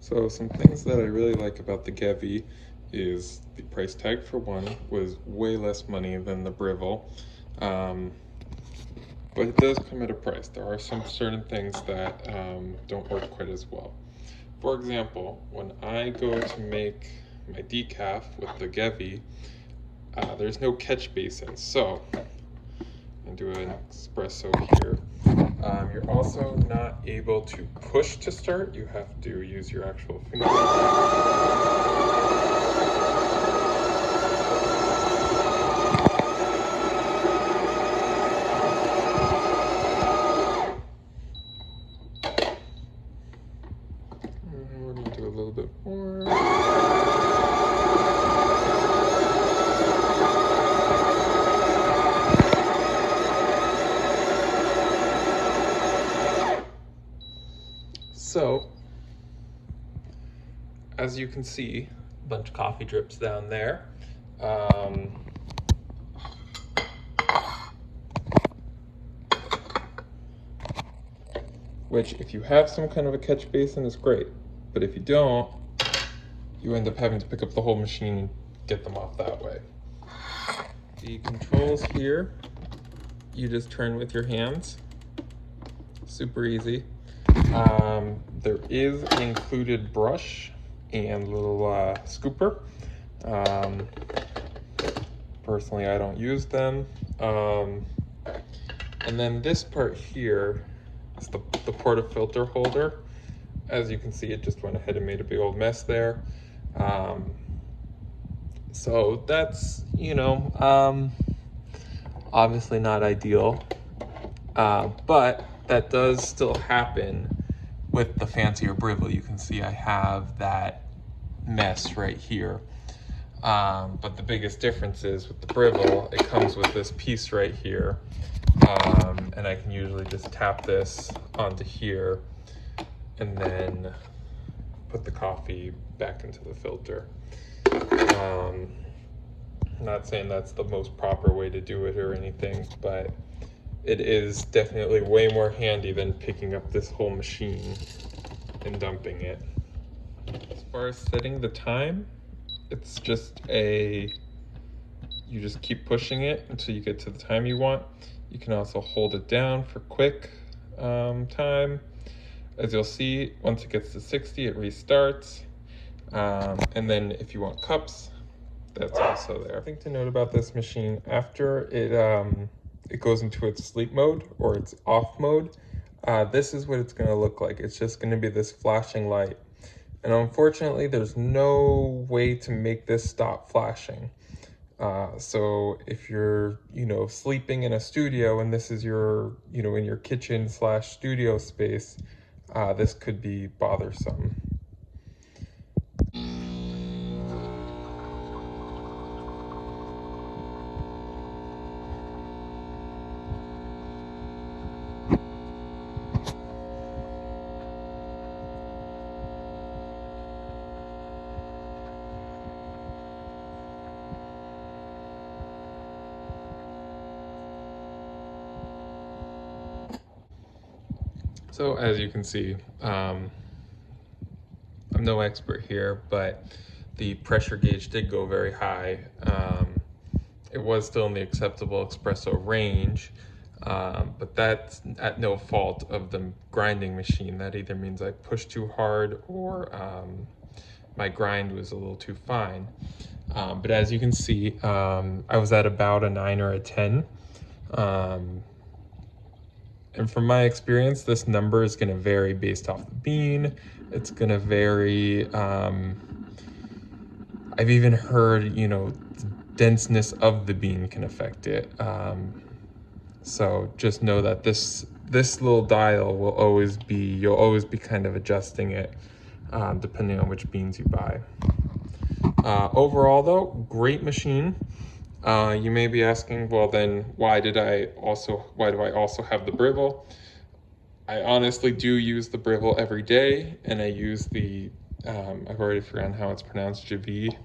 So some things that I really like about the Gevi is the price tag for one was way less money than the Breville, but it does come at a price. There are some certain things that don't work quite as well. For example, when I go to make my decaf with the Gevi, there's no catch basin, so I'll do an espresso here. You're also not able to push to start. You have to use your actual finger. We're going to do a little bit more. So, as you can see, a bunch of coffee drips down there. Which, if you have some kind of a catch basin, is great. But if you don't, you end up having to pick up the whole machine and get them off that way. The controls here, you just turn with your hands. Super easy. There is an included brush and little scooper. Personally, I don't use them. And then this part here is the portafilter holder. As you can see, it just went ahead and made a big old mess there. So that's, obviously not ideal, but that does still happen with the fancier Breville. You can see I have that mess right here. But the biggest difference is with the Breville, it comes with this piece right here. And I can usually just tap this onto here and then put the coffee back into the filter. I'm not saying that's the most proper way to do it or anything, but it is definitely way more handy than picking up this whole machine and dumping it. As far as setting the time, it's just you just keep pushing it until you get to the time you want. You can also hold it down for quick time. As you'll see, once it gets to 60, it restarts. And then if you want cups, that's also there. Thing to note about this machine, after it goes into its sleep mode or its off mode, this is what it's going to look like. It's just going to be this flashing light. And unfortunately, there's no way to make this stop flashing. So if you're, sleeping in a studio and this is your, in your kitchen / studio space, this could be bothersome. So as you can see, I'm no expert here, but the pressure gauge did go very high. It was still in the acceptable espresso range, but that's at no fault of the grinding machine. That either means I pushed too hard or my grind was a little too fine. But as you can see, I was at about a 9 or a 10. And from my experience, this number is going to vary based off the bean. It's going to vary. I've even heard, the denseness of the bean can affect it. So just know that this little dial will always be, you'll always be kind of adjusting it depending on which beans you buy. Overall though, great machine. You may be asking, well then why do I also have the Breville? I honestly do use the Breville every day, and I use the, I've already forgotten how it's pronounced, Gevi,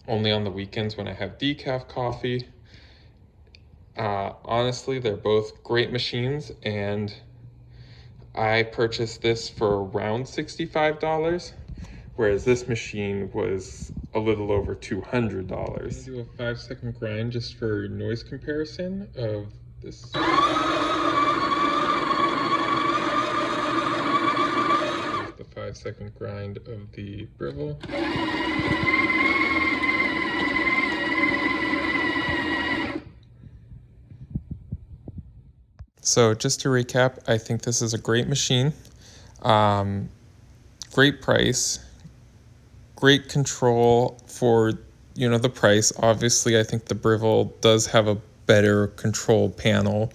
only on the weekends when I have decaf coffee. Honestly, they're both great machines, and I purchased this for around $65, whereas this machine was a little over $200. Do a 5-second grind just for noise comparison of this. Here's the 5-second grind of the Breville. So just to recap, I think this is a great machine. Great price, great control for, you know, the price. Obviously, I think the Breville does have a better control panel.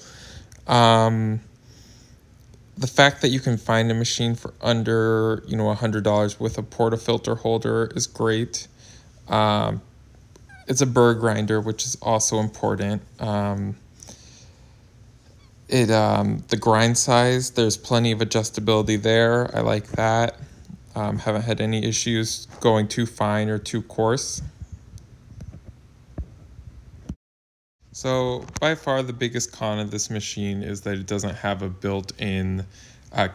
The fact that you can find a machine for under, you know, $100 with a portafilter holder is great. It's a Burr grinder, which is also important. The grind size, there's plenty of adjustability there. I like that. Haven't had any issues going too fine or too coarse. So by far the biggest con of this machine is that it doesn't have a built-in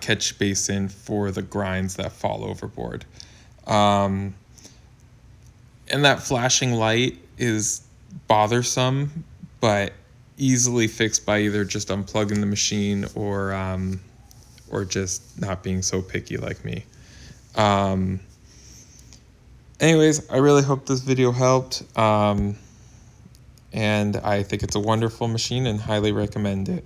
catch basin for the grinds that fall overboard. And that flashing light is bothersome, but easily fixed by either just unplugging the machine or just not being so picky like me. Anyways, I really hope this video helped. And I think it's a wonderful machine and highly recommend it.